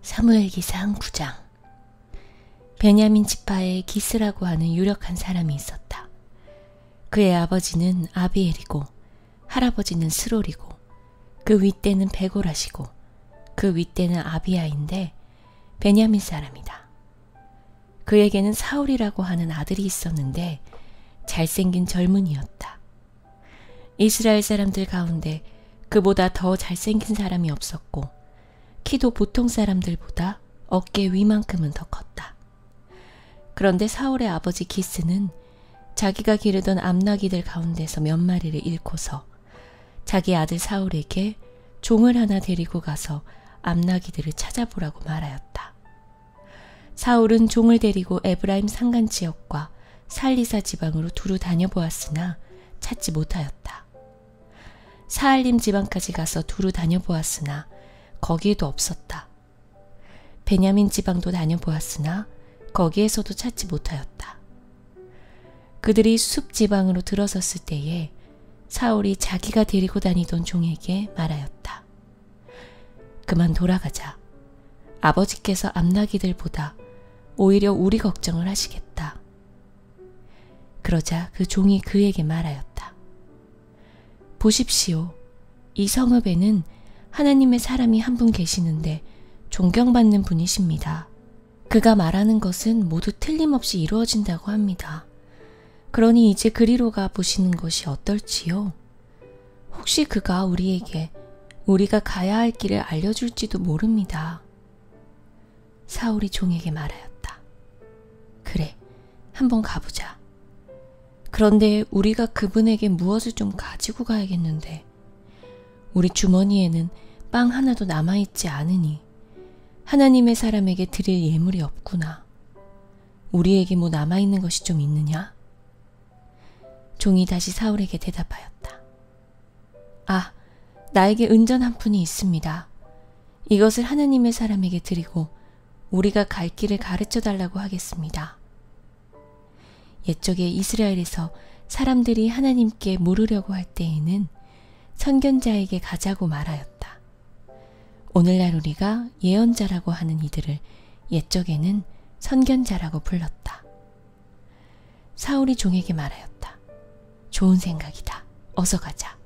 사무엘기상 9장. 베냐민 지파에 기스라고 하는 유력한 사람이 있었다. 그의 아버지는 아비엘이고 할아버지는 스롤이고 그 윗대는 베고라시고 그 윗대는 아비야인데 베냐민 사람이다. 그에게는 사울이라고 하는 아들이 있었는데 잘생긴 젊은이였다. 이스라엘 사람들 가운데 그보다 더 잘생긴 사람이 없었고 키도 보통 사람들보다 어깨 위만큼은 더 컸다. 그런데 사울의 아버지 기스는 자기가 기르던 암나기들 가운데서 몇 마리를 잃고서 자기 아들 사울에게 종을 하나 데리고 가서 암나기들을 찾아보라고 말하였다. 사울은 종을 데리고 에브라임 산간 지역과 살리사 지방으로 두루 다녀보았으나 찾지 못하였다. 사알림 지방까지 가서 두루 다녀보았으나 거기에도 없었다. 베냐민 지방도 다녀보았으나 거기에서도 찾지 못하였다. 그들이 숲 지방으로 들어섰을 때에 사울이 자기가 데리고 다니던 종에게 말하였다. 그만 돌아가자. 아버지께서 암나기들보다 오히려 우리 걱정을 하시겠다. 그러자 그 종이 그에게 말하였다. 보십시오. 이 성읍에는 하나님의 사람이 한 분 계시는데 존경받는 분이십니다. 그가 말하는 것은 모두 틀림없이 이루어진다고 합니다. 그러니 이제 그리로 가 보시는 것이 어떨지요? 혹시 그가 우리에게 우리가 가야 할 길을 알려줄지도 모릅니다. 사울이 종에게 말하였다. 그래, 한번 가보자. 그런데 우리가 그분에게 무엇을 좀 가지고 가야겠는데 우리 주머니에는 빵 하나도 남아있지 않으니 하나님의 사람에게 드릴 예물이 없구나. 우리에게 뭐 남아있는 것이 좀 있느냐? 종이 다시 사울에게 대답하였다. 아, 나에게 은전 한 푼이 있습니다. 이것을 하나님의 사람에게 드리고 우리가 갈 길을 가르쳐 달라고 하겠습니다. 옛적에 이스라엘에서 사람들이 하나님께 물으려고 할 때에는 선견자에게 가자고 말하였다. 오늘날 우리가 예언자라고 하는 이들을 옛적에는 선견자라고 불렀다. 사울이 종에게 말하였다. 좋은 생각이다. 어서 가자.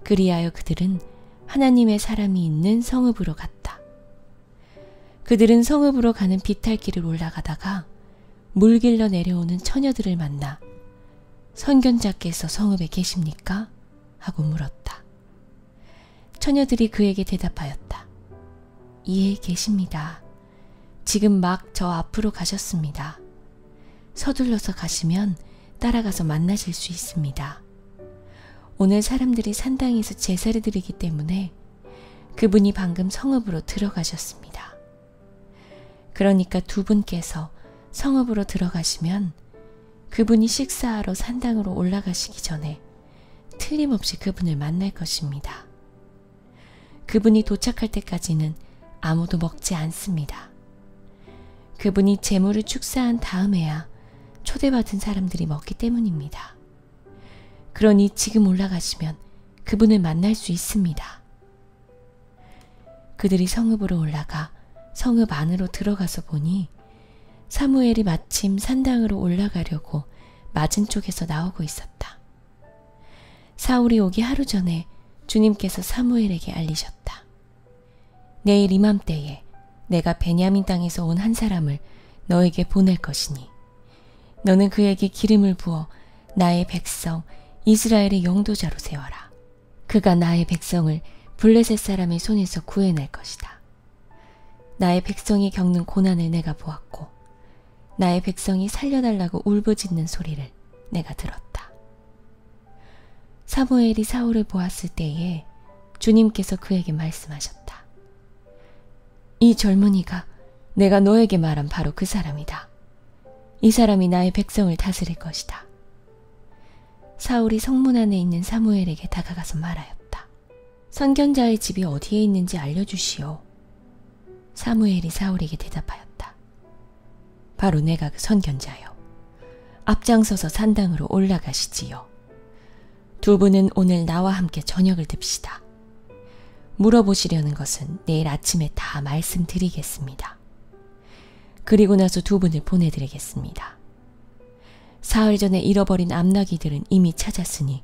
그리하여 그들은 하나님의 사람이 있는 성읍으로 갔다. 그들은 성읍으로 가는 비탈길을 올라가다가 물 길러 내려오는 처녀들을 만나 선견자께서 성읍에 계십니까? 하고 물었다. 처녀들이 그에게 대답하였다. 예, 계십니다. 지금 막 저 앞으로 가셨습니다. 서둘러서 가시면 따라가서 만나실 수 있습니다. 오늘 사람들이 산당에서 제사를 드리기 때문에 그분이 방금 성읍으로 들어가셨습니다. 그러니까 두 분께서 성읍으로 들어가시면 그분이 식사하러 산당으로 올라가시기 전에 틀림없이 그분을 만날 것입니다. 그분이 도착할 때까지는 아무도 먹지 않습니다. 그분이 제물을 축사한 다음에야 초대받은 사람들이 먹기 때문입니다. 그러니 지금 올라가시면 그분을 만날 수 있습니다. 그들이 성읍으로 올라가 성읍 안으로 들어가서 보니 사무엘이 마침 산당으로 올라가려고 맞은 쪽에서 나오고 있었다. 사울이 오기 하루 전에 주님께서 사무엘에게 알리셨다. 내일 이맘때에 내가 베냐민 땅에서 온 한 사람을 너에게 보낼 것이니 너는 그에게 기름을 부어 나의 백성 이스라엘의 영도자로 세워라. 그가 나의 백성을 블레셋 사람의 손에서 구해낼 것이다. 나의 백성이 겪는 고난을 내가 보았고 나의 백성이 살려달라고 울부짖는 소리를 내가 들었다. 사무엘이 사울을 보았을 때에 주님께서 그에게 말씀하셨다. 이 젊은이가 내가 너에게 말한 바로 그 사람이다. 이 사람이 나의 백성을 다스릴 것이다. 사울이 성문 안에 있는 사무엘에게 다가가서 말하였다. 선견자의 집이 어디에 있는지 알려주시오. 사무엘이 사울에게 대답하였다. 바로 내가 그 선견자요. 앞장서서 산당으로 올라가시지요. 두 분은 오늘 나와 함께 저녁을 듭시다. 물어보시려는 것은 내일 아침에 다 말씀드리겠습니다. 그리고 나서 두 분을 보내드리겠습니다. 사흘 전에 잃어버린 암나귀들은 이미 찾았으니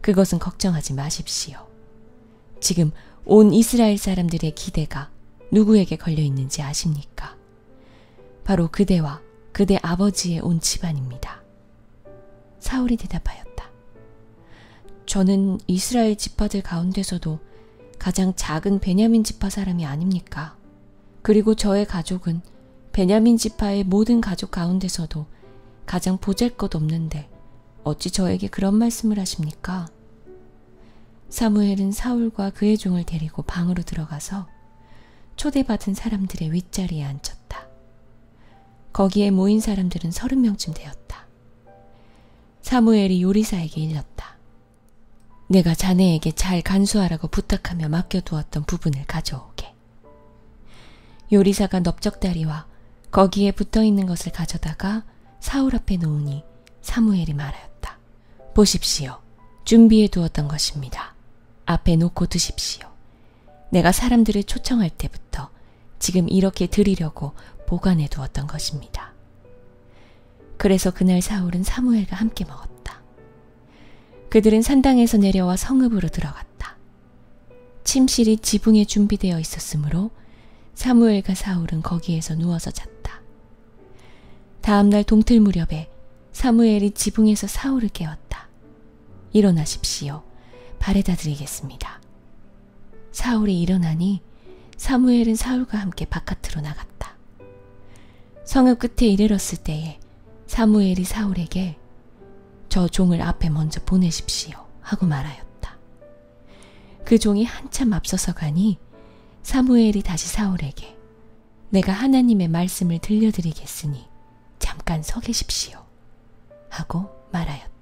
그것은 걱정하지 마십시오. 지금 온 이스라엘 사람들의 기대가 누구에게 걸려 있는지 아십니까? 바로 그대와 그대 아버지의 온 집안입니다. 사울이 대답하였다. 저는 이스라엘 지파들 가운데서도 가장 작은 베냐민 지파 사람이 아닙니까? 그리고 저의 가족은 베냐민 지파의 모든 가족 가운데서도 가장 보잘것없는데 어찌 저에게 그런 말씀을 하십니까? 사무엘은 사울과 그의 종을 데리고 방으로 들어가서 초대받은 사람들의 윗자리에 앉혔다. 거기에 모인 사람들은 30명쯤 되었다. 사무엘이 요리사에게 일렀다. 내가 자네에게 잘 간수하라고 부탁하며 맡겨두었던 부분을 가져오게. 요리사가 넓적다리와 거기에 붙어있는 것을 가져다가 사울 앞에 놓으니 사무엘이 말하였다. 보십시오. 준비해 두었던 것입니다. 앞에 놓고 드십시오. 내가 사람들을 초청할 때부터 지금 이렇게 드리려고 보관해 두었던 것입니다. 그래서 그날 사울은 사무엘과 함께 먹었다. 그들은 산당에서 내려와 성읍으로 들어갔다. 침실이 지붕에 준비되어 있었으므로 사무엘과 사울은 거기에서 누워서 잤다. 다음날 동틀 무렵에 사무엘이 지붕에서 사울을 깨웠다. 일어나십시오. 발에다 드리겠습니다. 사울이 일어나니 사무엘은 사울과 함께 바깥으로 나갔다. 성읍 끝에 이르렀을 때에 사무엘이 사울에게 저 종을 앞에 먼저 보내십시오 하고 말하였다. 그 종이 한참 앞서서 가니 사무엘이 다시 사울에게 내가 하나님의 말씀을 들려드리겠으니 잠깐 서 계십시오 하고 말하였다.